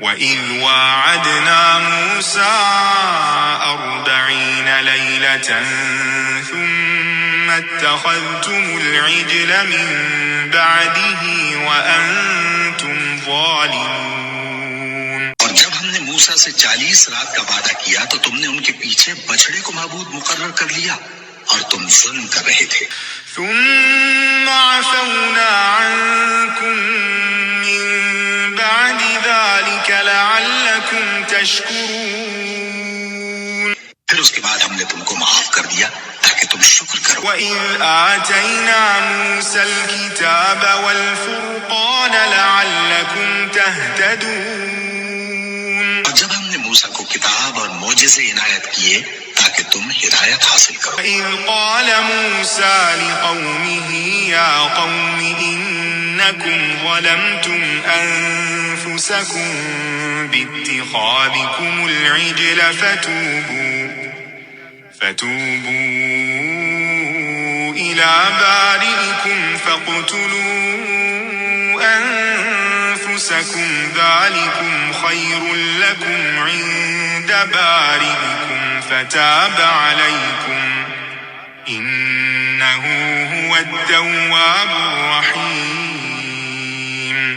وَإِذْ وَاعَدْنَا مُوسَىٰ 40 لَيْلَةً ثُمَّ اتَّخَذْتُمُ الْعِجْلَ مِن بَعْدِهِ وَأَنتُمْ ظَالِمُونَ۔ اور جب ہم نے موسیٰ سے 40 رات کا وعدہ کیا تو تم نے ان کے پیچھے بچڑے کو معبود مقرر کر لیا اور تم ظلم کر رہے تھے۔ ثُمَّ عَفَوْنَا عَنكُم مِّن بَعْدِ ذَلِكَ لَعَلَّكُمْ تَشْكُرُونَ۔ پھر اس کے بعد ہم نے تم کو معاف کر دیا تاکہ تم شکر کرو۔ وَإِذْ آتَيْنَا مُوسَى الْكِتَابَ وَالْفُرْقَانَ لَعَلَّكُمْ تَهْتَدُونَ۔ اور جب ہم نے موسیٰ کو کتاب اور معجزے عنایت کیے تاکہ تم ہدایت حاصل کرو۔ وَإِذْ قَالَ مُوسَى لِقَوْمِهِ يَا قَوْمِ إِنَّكُمْ ظَلَمْتُمْ أَنفُسَكُمْ بِاتِّخَاذِكُمُ الْعِجْلَ فتوبوا إلى بارئكم فاقتلوا أنفسكم ذلكم خير لكم عند بارئكم فتاب عليكم إنه هو التواب الرحيم۔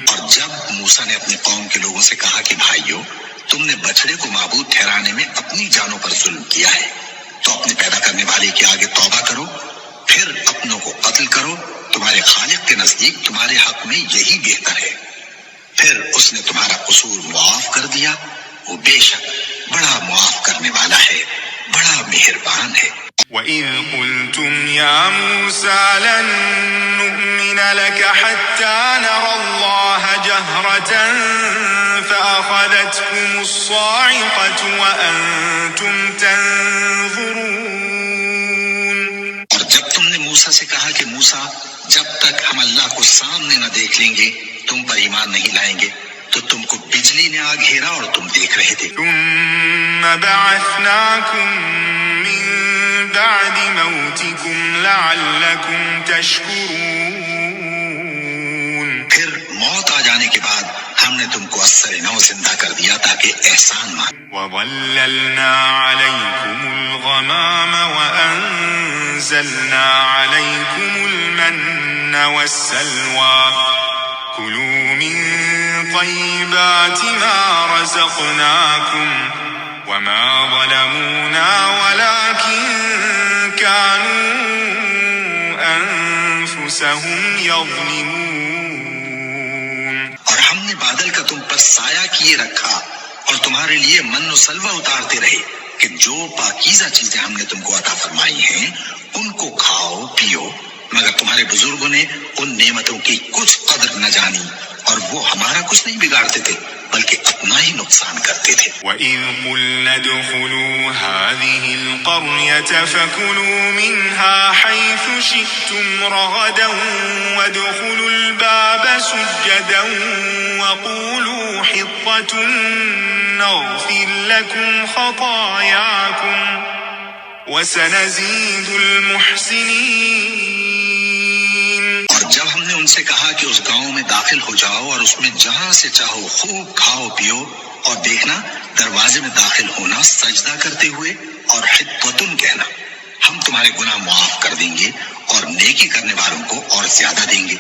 اور جب موسیٰ نے اپنی قوم کے لوگوں سے کہا کہ بھائیو، تم نے بچڑے کو معبود ٹھہرانے میں اپنی جانوں پر ظلم کیا ہے، تو اپنے پیدا کرنے والے کے آگے توبہ کرو، پھر اپنوں کو قتل کرو، تمہارے خالق کے نزدیک تمہارے حق میں یہی بہتر ہے۔ پھر اس نے تمہارا قصور معاف کر دیا، وہ بے شک بڑا معاف کرنے والا ہے، بڑا مہربان ہے۔ وَإِذْ قُلْتُمْ يَا مُوسَىٰ لَن نُّؤْمِنَ لَكَ حَتَّىٰ نَرَى اللَّهَ جَهْرَةً فَأَخَذَتْكُمُ الصَّاعِقَةُ وَأَنتُمْ تَنظُرُونَ۔ اور جب تم نے موسیٰ سے کہا کہ موسیٰ، جب تک ہم اللہ کو سامنے نہ دیکھ لیں گے تم پر ایمان نہیں لائیں گے، تو تم کو بجلی نے آ گھیرا اور تم دیکھ رہے تھے۔ ثُمَّ بَعَثْنَاكُم مِّن بَعْدِ مَوْتِكُمْ لَعَلَّكُمْ تَشْكُرُونَ۔ پھر موت آ جانے کے بعد ہم نے تم کو اثر نو زندہ کر دیا تاکہ احسان مان۔ وَظَلَّلْنَا عَلَيْكُمُ الْغَمَامَ وَأَنزَلْنَا عَلَيْكُمُ الْمَنَّ وَالسَّلْوَىٰ كُلُوا مِن طَيِّبَاتِ مَا رَزَقْنَاكُمْ وَمَا ظَلَمُونَا وَلَٰكِن كَانُوا أَنفُسَهُمْ يَظْلِمُونَ۔ اور ہم نے بادل کا تم پر سایہ کیے رکھا اور تمہارے لیے من و سلوہ اتارتے رہے کہ جو پاکیزہ چیزیں ہم نے تم کو عطا فرمائی ہیں ان کو کھاؤ پیو، مگر تمہارے بزرگوں نے ان نعمتوں کی کچھ قدر نہ جانی اور وہ ہمارا کچھ نہیں بگاڑتے تھے بلکہ اپنا ہی نقصان کرتے تھے۔ وَإِذْ قُلْنَا ادْخُلُوا هَٰذِهِ الْقَرْيَةَ فَكُلُوا مِنْهَا حَيْثُ شِئْتُمْ رَغَدًا وَادْخُلُوا الْبَابَ سُجَّدًا وَقُولُوا حِطَّةٌ نَّغْفِرْ لَكُمْ خَطَايَاكُمْ وَسَنَزِيدُ الْمُحْسِنِينَ۔ اور جب ہم نے ان سے کہا کہ اس گاؤں میں داخل ہو جاؤ اور اس میں جہاں سے چاہو خوب کھاؤ پیو، اور دیکھنا دروازے میں داخل ہونا سجدہ کرتے ہوئے اور حطۃ کہنا، ہم تمہارے گناہ معاف کر دیں گے اور نیکی کرنے والوں کو اور زیادہ دیں گے۔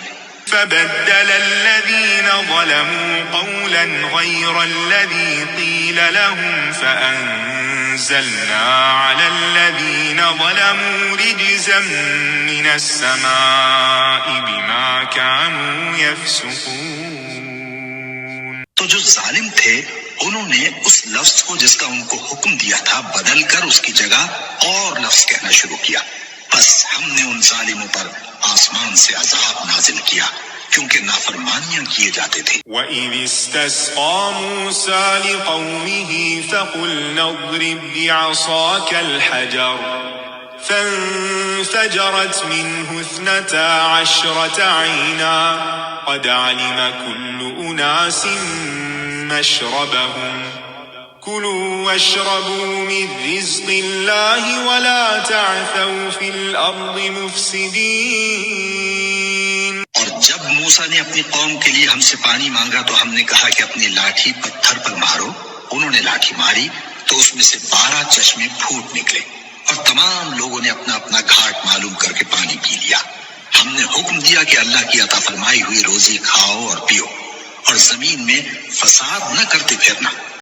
فَبَدَّلَ الَّذِينَ ظَلَمُوا قَوْلًا غَيْرَ الَّذِي قِيلَ لَهُمْ فَأَنزَلْنَا عَلَى الَّذِينَ ظَلَمُوا رِجْزًا مِّنَ السَّمَاءِ بِمَا كَانُوا يَفْسُقُونَ۔ تو جو ظالم تھے انہوں نے اس لفظ کو جس کا ان کو حکم دیا تھا بدل کر اس کی جگہ اور لفظ کہنا شروع کیا، بس ہم نے ان ظالموں پر آسمان سے عذاب نازل کیا کیونکہ نافرمانیاں کیے جاتے تھے۔ وَإِذِ اسْتَسْقَىٰ مُوسَىٰ لِقَوْمِهِ فَقُلْنَا اضْرِب بِّعَصَاكَ الْحَجَرَ فَانفَجَرَتْ مِنْهُ 12 عَيْنًا قَدْ عَلِمَ كُلُّ أُنَاسٍ مَّشْرَبَهُمْ كُلُوا وَاشْرَبُوا مِن رِّزْقِ اللَّهِ وَلَا تَعْثَوْا فِي الْأَرْضِ مُفْسِدِينَ۔ اور جب موسیٰ نے اپنی قوم کے لیے ہم سے پانی مانگا تو ہم نے کہا کہ اپنی لاٹھی پتھر پر مارو. انہوں نے لاٹھی ماری تو اس میں سے 12 چشمے پھوٹ نکلے اور تمام لوگوں نے اپنا اپنا گھاٹ معلوم کر کے پانی پی لیا. ہم نے حکم دیا کہ اللہ کی عطا فرمائی ہوئی روزی کھاؤ اور پیو اور زمین میں فساد نہ کرتے پھرنا.